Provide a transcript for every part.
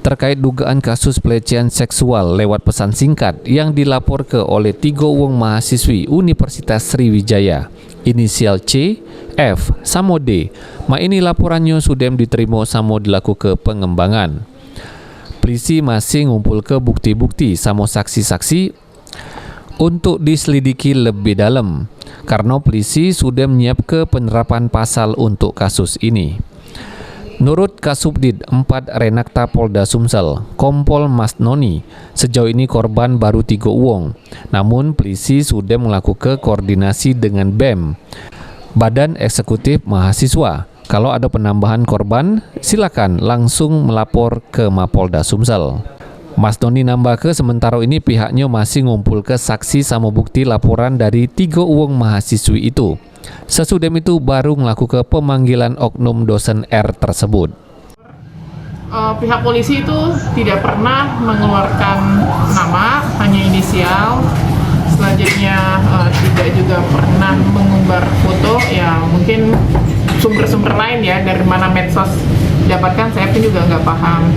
terkait dugaan kasus pelecehan seksual lewat pesan singkat yang dilaporkan oleh 3 wong mahasiswi Universitas Sriwijaya, inisial C, F, sama D. Ini laporannya sudah diterima sama dilakukan pengembangan. Polisi masih ngumpul ke bukti-bukti sama saksi-saksi untuk diselidiki lebih dalam, karena polisi sudah menyiapkan penerapan pasal untuk kasus ini. Menurut Kasubdid 4 Renakta Polda Sumsel, Kompol Mas Noni, sejauh ini korban baru 3 wong. Namun polisi sudah melakukan koordinasi dengan BEM, Badan Eksekutif Mahasiswa. Kalau ada penambahan korban, silakan langsung melapor ke Mapolda Sumsel. Mas Noni nambah ke sementara ini pihaknya masih ngumpul ke saksi sama bukti laporan dari 3 wong mahasiswi itu. Sesudah itu baru melakukan pemanggilan oknum dosen R tersebut. Pihak polisi itu tidak pernah mengeluarkan nama, hanya inisial. Selanjutnya tidak juga pernah mengumbar foto. Ya mungkin sumber-sumber lain ya, dari mana medsos dapatkan saya pun juga nggak paham.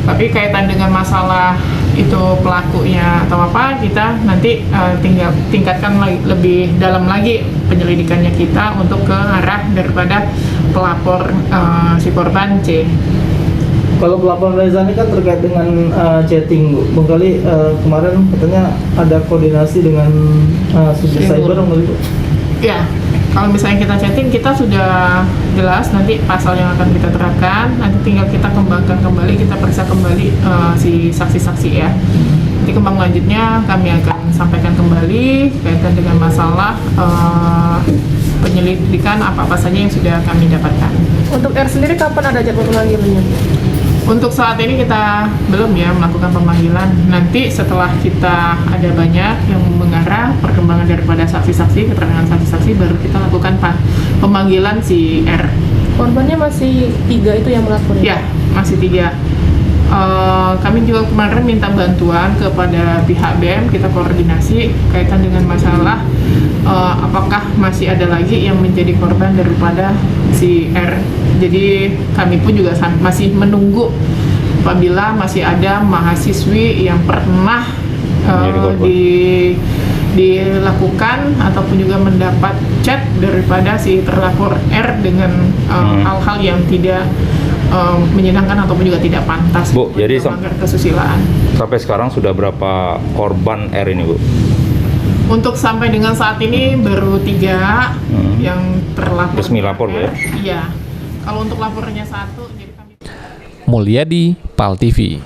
Tapi kaitan dengan masalah itu pelakunya atau apa, kita nanti tinggal tingkatkan lebih dalam lagi penyelidikannya kita untuk ke arah daripada pelapor si korban C. Kalau pelapor Reza ini kan terkait dengan chatting, Bu. Bang Kali kemarin katanya ada koordinasi dengan subjek cyber, Bu. Ya, kalau misalnya kita chatting, kita sudah jelas nanti pasal yang akan kita terapkan. Nanti tinggal kita kembangkan kembali, kita periksa kembali si saksi-saksi ya. Nanti kembang lanjutnya kami akan sampaikan kembali kaitan dengan masalah penyelidikan apa-apa saja yang sudah kami dapatkan. Untuk R sendiri kapan ada jadwal pemanggilannya? Untuk saat ini kita belum ya melakukan pemanggilan. Nanti setelah kita ada banyak yang mengarah perkembangan daripada saksi-saksi, keterangan saksi-saksi, baru kita lakukan pemanggilan si R. Korbannya masih 3 itu yang melapor? Ya, masih 3. Kami juga kemarin minta bantuan kepada pihak BEM, kita koordinasi kaitan dengan masalah apakah masih ada lagi yang menjadi korban daripada si R. Jadi kami pun juga masih menunggu apabila masih ada mahasiswi yang pernah dilakukan ataupun juga mendapat chat daripada si terlapor R dengan hal-hal yang tidak menyenangkan ataupun juga tidak pantas. Bu, jadi melanggar kesusilaan. Sampai sekarang sudah berapa korban R ini, Bu? Untuk sampai dengan saat ini baru 3 yang terlapor. Resmi lapor, Bu ya? Iya. Kalau untuk laporannya 1, jadi kami... Mulyadi, PAL TV.